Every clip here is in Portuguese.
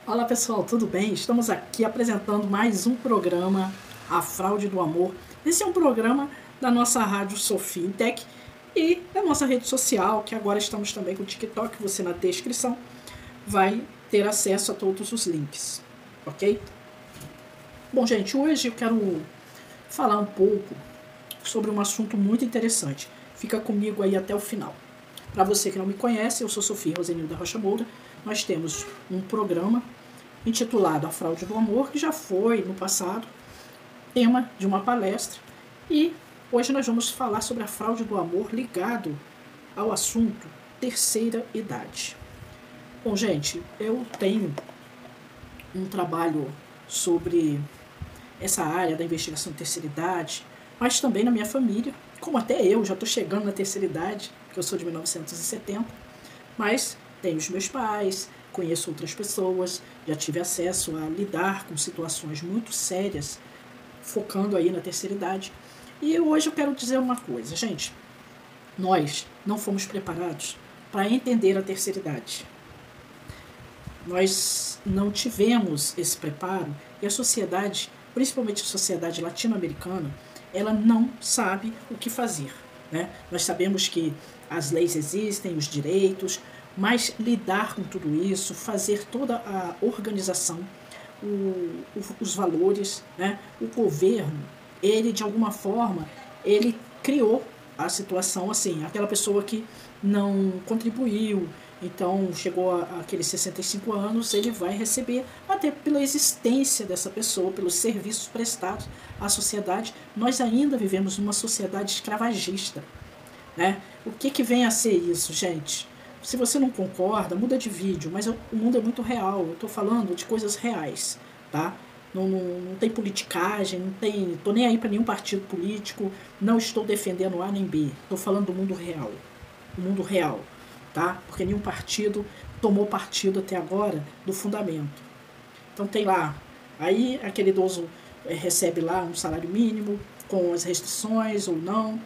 Olá pessoal, tudo bem? Estamos aqui apresentando mais um programa, A Fraude do Amor. Esse é um programa da nossa rádio Sofia Intec e da nossa rede social, que agora estamos também com o TikTok. Você na descrição vai ter acesso a todos os links, ok? Bom, gente, hoje eu quero falar um pouco sobre um assunto muito interessante. Fica comigo aí até o final. Para você que não me conhece, eu sou Sofia Rosenilda Rocha Moura. Nós temos um programa intitulado A Fraude do Amor, que já foi, no passado, tema de uma palestra. E hoje nós vamos falar sobre a fraude do amor ligado ao assunto terceira idade. Bom, gente, eu tenho um trabalho sobre essa área da investigação de terceira idade, mas também na minha família, como até eu já estou chegando na terceira idade, porque eu sou de 1970, mas tenho os meus pais, conheço outras pessoas, já tive acesso a lidar com situações muito sérias, focando aí na terceira idade. E hoje eu quero dizer uma coisa, gente, nós não fomos preparados para entender a terceira idade. Nós não tivemos esse preparo e a sociedade, principalmente a sociedade latino-americana, ela não sabe o que fazer. Né? Nós sabemos que as leis existem, os direitos, mas lidar com tudo isso, fazer toda a organização, os valores, né? O governo, ele de alguma forma, ele criou a situação assim, aquela pessoa que não contribuiu, então chegou àqueles 65 anos, ele vai receber, até pela existência dessa pessoa, pelos serviços prestados à sociedade. Nós ainda vivemos numa sociedade escravagista. Né? O que vem a ser isso, gente? Se você não concorda, muda de vídeo, mas o mundo é muito real, eu estou falando de coisas reais, tá? Não tem politicagem, não tem. Tô nem aí para nenhum partido político, não estou defendendo A nem B, estou falando do mundo real. O mundo real, tá? Porque nenhum partido tomou partido até agora do fundamento. Então tem lá, aí aquele idoso recebe lá um salário mínimo, com as restrições ou não,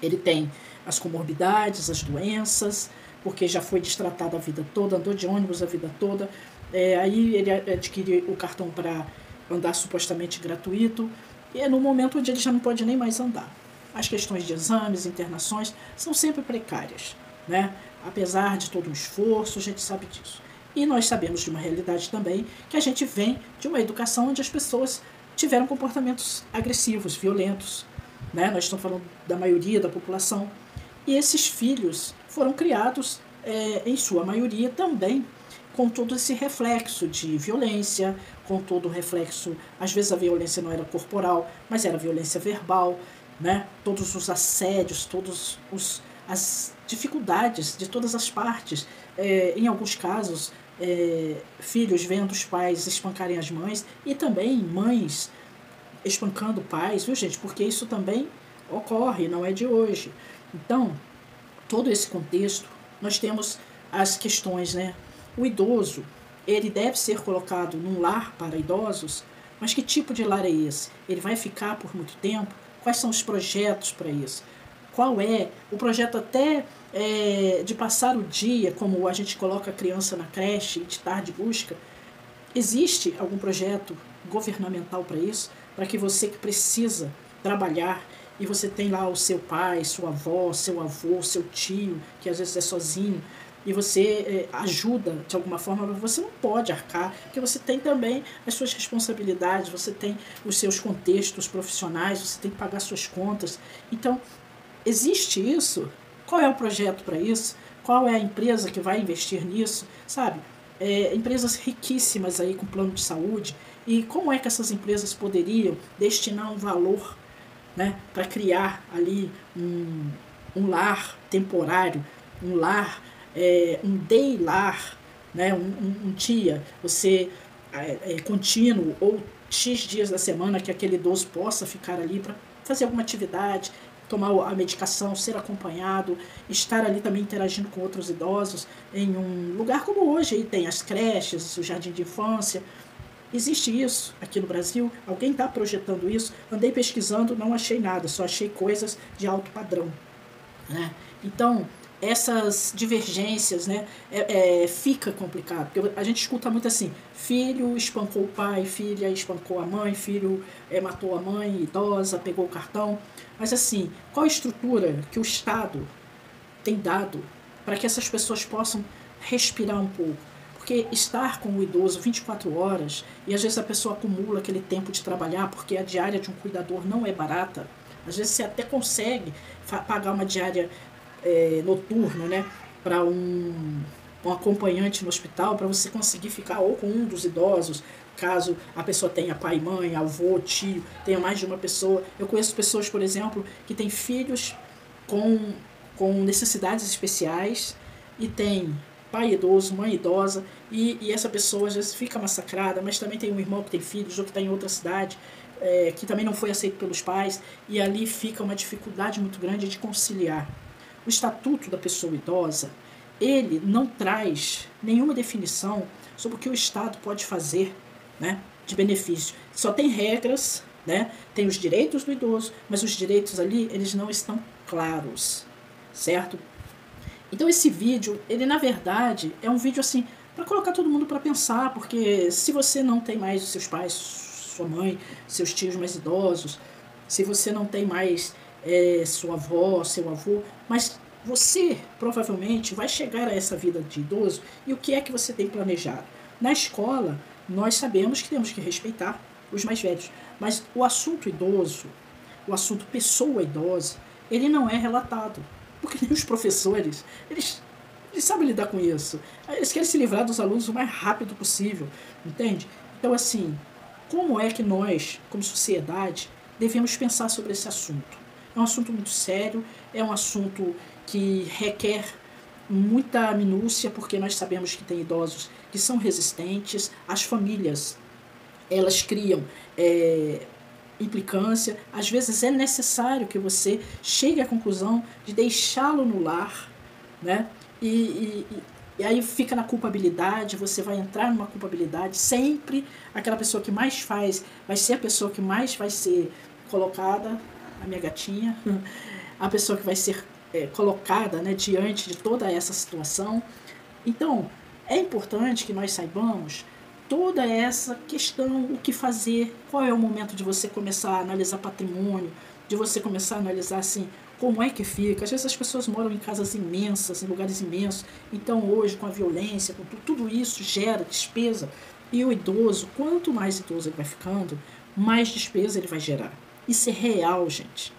ele tem as comorbidades, as doenças, porque já foi destratado a vida toda, andou de ônibus a vida toda, aí ele adquire o cartão para andar supostamente gratuito, e é no momento onde ele já não pode nem mais andar. As questões de exames, internações, são sempre precárias, né? Apesar de todo o esforço, a gente sabe disso. E nós sabemos de uma realidade também, que a gente vem de uma educação onde as pessoas tiveram comportamentos agressivos, violentos, né? Nós estamos falando da maioria da população. E esses filhos foram criados, em sua maioria, também com todo esse reflexo de violência, com todo o reflexo, às vezes a violência não era corporal, mas era violência verbal, né? Todos os assédios, todas as dificuldades de todas as partes. Em alguns casos, filhos vendo os pais espancarem as mães e também mães espancando pais, viu gente? Porque isso também ocorre, não é de hoje. Então, todo esse contexto, nós temos as questões, né? O idoso, ele deve ser colocado num lar para idosos, mas que tipo de lar é esse? Ele vai ficar por muito tempo? Quais são os projetos para isso? Qual é o projeto até de passar o dia, como a gente coloca a criança na creche e de tarde busca? Existe algum projeto governamental para isso? Para que você que precisa trabalhar e você tem lá o seu pai, sua avó, seu avô, seu tio, que às vezes é sozinho, e você ajuda de alguma forma, mas você não pode arcar, porque você tem também as suas responsabilidades, você tem os seus contextos profissionais, você tem que pagar suas contas. Então, existe isso? Qual é o projeto para isso? Qual é a empresa que vai investir nisso? Sabe? Empresas riquíssimas aí com plano de saúde. E como é que essas empresas poderiam destinar um valor, né, para criar ali um lar temporário, um lar, um day lar, né, um dia, você contínuo ou X dias da semana que aquele idoso possa ficar ali para fazer alguma atividade, tomar a medicação, ser acompanhado, estar ali também interagindo com outros idosos em um lugar como hoje, aí tem as creches, o jardim de infância. Existe isso aqui no Brasil? Alguém está projetando isso? Andei pesquisando, não achei nada, só achei coisas de alto padrão. Né? Então, essas divergências, né, fica complicado, porque a gente escuta muito assim, filho espancou o pai, filha espancou a mãe, filho matou a mãe idosa, pegou o cartão, mas assim, qual a estrutura que o Estado tem dado para que essas pessoas possam respirar um pouco? Porque estar com o idoso 24 horas, e às vezes a pessoa acumula aquele tempo de trabalhar, porque a diária de um cuidador não é barata, às vezes você até consegue pagar uma diária noturno, né, para um acompanhante no hospital, para você conseguir ficar ou com um dos idosos, caso a pessoa tenha pai, mãe, avô, tio, tenha mais de uma pessoa. Eu conheço pessoas, por exemplo, que têm filhos com necessidades especiais e tem pai idoso, mãe idosa, e essa pessoa às vezes fica massacrada, mas também tem um irmão que tem filhos, ou que está em outra cidade, que também não foi aceito pelos pais, e ali fica uma dificuldade muito grande de conciliar. O Estatuto da Pessoa Idosa, ele não traz nenhuma definição sobre o que o Estado pode fazer, né, de benefício. Só tem regras, né, tem os direitos do idoso, mas os direitos ali, eles não estão claros, certo? Então esse vídeo, ele na verdade é um vídeo assim para colocar todo mundo para pensar, porque se você não tem mais os seus pais, sua mãe, seus tios mais idosos, se você não tem mais sua avó, seu avô, mas você provavelmente vai chegar a essa vida de idoso, e o que é que você tem planejado? Na escola, nós sabemos que temos que respeitar os mais velhos, mas o assunto idoso, o assunto pessoa idosa, ele não é relatado, porque nem os professores, eles sabem lidar com isso. Eles querem se livrar dos alunos o mais rápido possível, entende? Então, assim, como é que nós, como sociedade, devemos pensar sobre esse assunto? É um assunto muito sério, é um assunto que requer muita minúcia, porque nós sabemos que tem idosos que são resistentes, as famílias, elas criam implicância, às vezes é necessário que você chegue à conclusão de deixá-lo no lar, né? E aí fica na culpabilidade, você vai entrar numa culpabilidade, sempre aquela pessoa que mais faz, vai ser a pessoa que mais vai ser colocada, a minha gatinha, a pessoa que vai ser colocada, né, diante de toda essa situação. Então, é importante que nós saibamos toda essa questão, o que fazer, qual é o momento de você começar a analisar patrimônio, de você começar a analisar assim, como é que fica. Às vezes as pessoas moram em casas imensas, em lugares imensos, então hoje com a violência, com tudo isso gera despesa, e o idoso, quanto mais idoso ele vai ficando, mais despesa ele vai gerar. Isso é real, gente,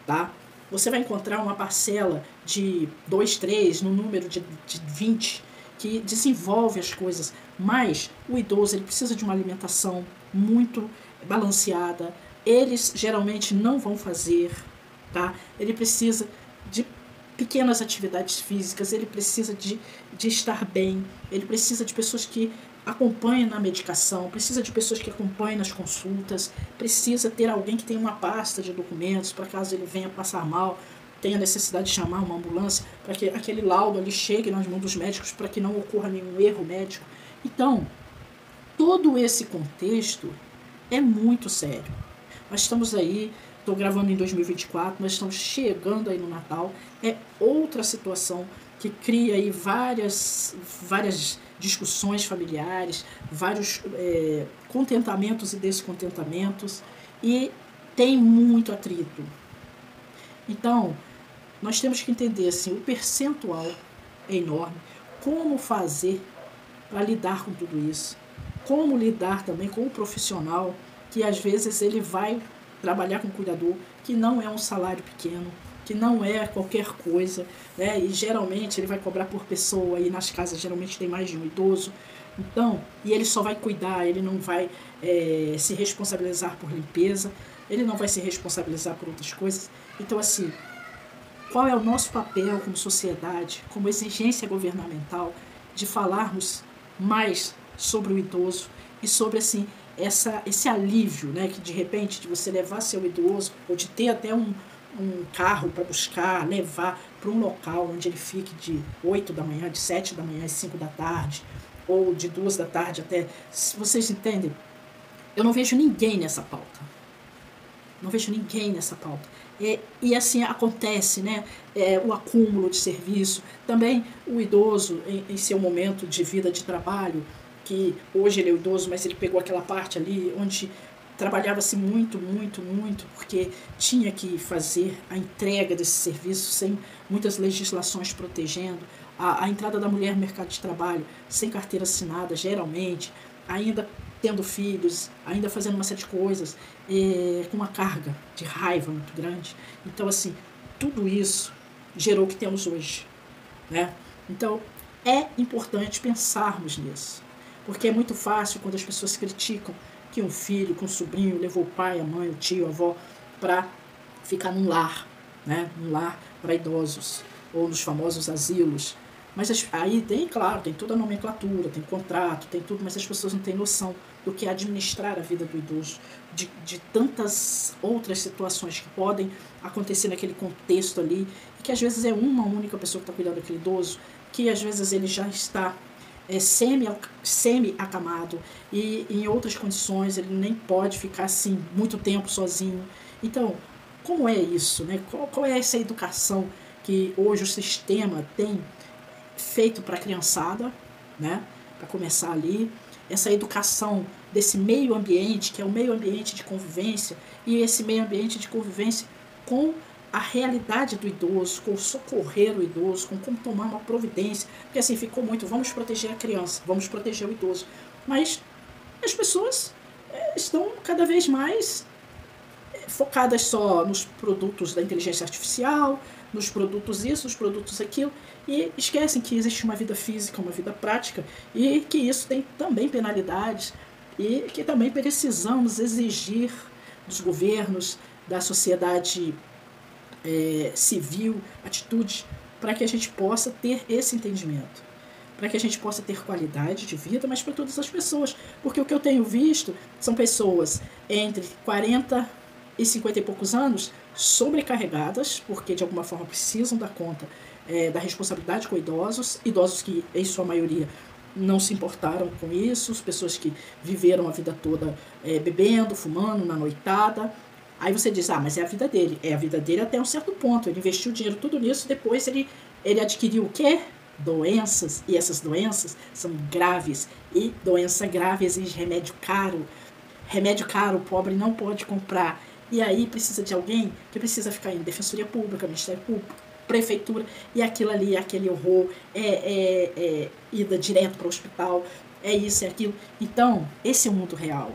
tá? Você vai encontrar uma parcela de 2, 3, no número de 20, que desenvolve as coisas, mas o idoso ele precisa de uma alimentação muito balanceada, eles geralmente não vão fazer, tá? Ele precisa de pequenas atividades físicas, ele precisa de estar bem, ele precisa de pessoas que acompanhem na medicação, precisa de pessoas que acompanhem nas consultas, precisa ter alguém que tenha uma pasta de documentos para caso ele venha passar mal, tenha necessidade de chamar uma ambulância, para que aquele laudo ali chegue nas mãos dos médicos, para que não ocorra nenhum erro médico. Então, todo esse contexto é muito sério. Nós estamos aí, estou gravando em 2024, nós estamos chegando aí no Natal, é outra situação que cria aí várias discussões familiares, vários contentamentos e descontentamentos, e tem muito atrito. Então, nós temos que entender assim, o percentual é enorme, como fazer para lidar com tudo isso, como lidar também com o profissional, que às vezes ele vai trabalhar com cuidador, que não é um salário pequeno, que não é qualquer coisa, né? E geralmente ele vai cobrar por pessoa, e nas casas geralmente tem mais de um idoso, então, e ele só vai cuidar, ele não vai se responsabilizar por limpeza, ele não vai se responsabilizar por outras coisas. Então, assim, qual é o nosso papel como sociedade, como exigência governamental, de falarmos mais sobre o idoso e sobre, assim, esse alívio, né, que de repente de você levar seu idoso, ou de ter até um carro para buscar, levar para um local onde ele fique de 8 da manhã, de 7 da manhã às 5 da tarde, ou de 2 da tarde até... Vocês entendem? Eu não vejo ninguém nessa pauta. não vejo ninguém nessa pauta. E assim acontece, né? O acúmulo de serviço, também o idoso em seu momento de vida de trabalho, que hoje ele é idoso, mas ele pegou aquela parte ali onde trabalhava-se muito, muito, muito, porque tinha que fazer a entrega desse serviço sem muitas legislações protegendo, a entrada da mulher no mercado de trabalho sem carteira assinada, geralmente, ainda tendo filhos, ainda fazendo uma série de coisas, com uma carga de raiva muito grande. Então, assim, tudo isso gerou o que temos hoje, né? Então, é importante pensarmos nisso, porque é muito fácil quando as pessoas criticam que um filho, que um sobrinho levou o pai, a mãe, o tio, a avó para ficar num lar, né? Num lar para idosos, ou nos famosos asilos. Mas aí tem, claro, tem toda a nomenclatura, tem contrato, tem tudo, mas as pessoas não têm noção do que é administrar a vida do idoso, de tantas outras situações que podem acontecer naquele contexto ali, e que às vezes é uma única pessoa que está cuidando daquele idoso, que às vezes ele já está semi-acamado e em outras condições ele nem pode ficar assim muito tempo sozinho. Então, como é isso, né? Qual é essa educação que hoje o sistema tem feito para a criançada, né? Para começar ali, essa educação desse meio ambiente, que é o meio ambiente de convivência, e esse meio ambiente de convivência com a realidade do idoso, com socorrer o idoso, com como tomar uma providência, porque assim ficou muito, vamos proteger a criança, vamos proteger o idoso, mas as pessoas estão cada vez mais focadas só nos produtos da inteligência artificial, nos produtos isso, nos produtos aquilo, e esquecem que existe uma vida física, uma vida prática, e que isso tem também penalidades, e que também precisamos exigir dos governos, da sociedade civil, atitude, para que a gente possa ter esse entendimento, para que a gente possa ter qualidade de vida, mas para todas as pessoas, porque o que eu tenho visto são pessoas entre 40 e 50 e poucos anos sobrecarregadas, porque de alguma forma precisam dar conta da responsabilidade com idosos que em sua maioria não se importaram com isso, as pessoas que viveram a vida toda bebendo, fumando, na noitada. Aí você diz, mas é a vida dele. É a vida dele até um certo ponto. Ele investiu dinheiro tudo nisso, depois ele adquiriu o quê? Doenças. E essas doenças são graves. E doença grave exige remédio caro. Remédio caro o pobre não pode comprar. E aí precisa de alguém que precisa ficar em defensoria pública, Ministério Público, prefeitura. E aquilo ali, aquele horror, ida direto para o hospital. É isso, é aquilo. Então, esse é o mundo real.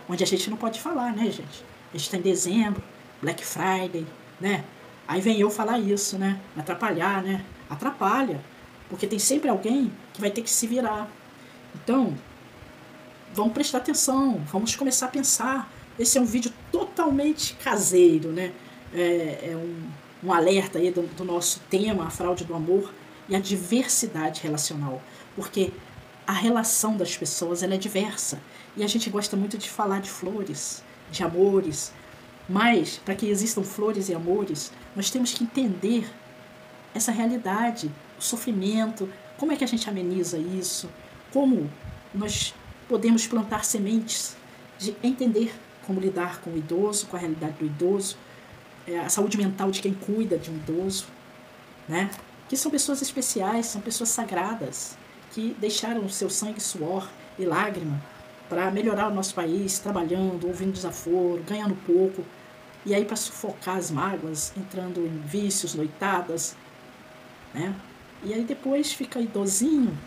Onde a gente não pode falar, né, gente? A gente está em dezembro, Black Friday, né? Aí vem eu falar isso, né? Atrapalhar, né? Atrapalha. Porque tem sempre alguém que vai ter que se virar. Então, vamos prestar atenção, vamos começar a pensar. Esse é um vídeo totalmente caseiro, né? Um alerta aí do nosso tema, a fraude do amor e a diversidade relacional. Porque a relação das pessoas ela é diversa. E a gente gosta muito de falar de flores, de amores, mas para que existam flores e amores, nós temos que entender essa realidade, o sofrimento, como é que a gente ameniza isso, como nós podemos plantar sementes de entender como lidar com o idoso, com a realidade do idoso, a saúde mental de quem cuida de um idoso, né? Que são pessoas especiais, são pessoas sagradas, que deixaram o seu sangue, suor e lágrima para melhorar o nosso país, trabalhando, ouvindo desaforo, ganhando pouco, e aí para sufocar as mágoas, entrando em vícios, noitadas, né? E aí depois fica idosinho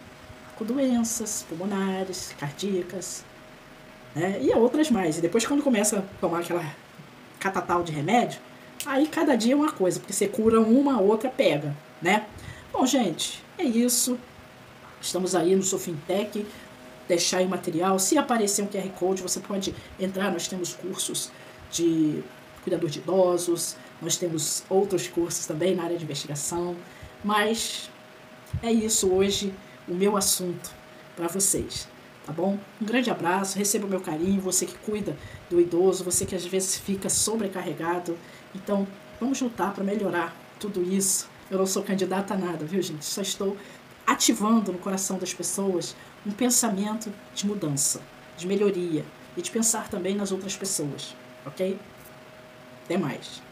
com doenças pulmonares, cardíacas, né? E outras mais. E depois quando começa a tomar aquela catatal de remédio, aí cada dia é uma coisa, porque você cura uma, a outra pega, né? Bom, gente, é isso. Estamos aí no Sofintech, deixar aí o material. Se aparecer um QR Code, você pode entrar. Nós temos cursos de cuidador de idosos, nós temos outros cursos também na área de investigação. Mas é isso hoje, o meu assunto para vocês, tá bom? Um grande abraço, receba o meu carinho, você que cuida do idoso, você que às vezes fica sobrecarregado. Então, vamos lutar para melhorar tudo isso. Eu não sou candidata a nada, viu, gente? Só estou ativando no coração das pessoas um pensamento de mudança, de melhoria e de pensar também nas outras pessoas, ok? Até mais.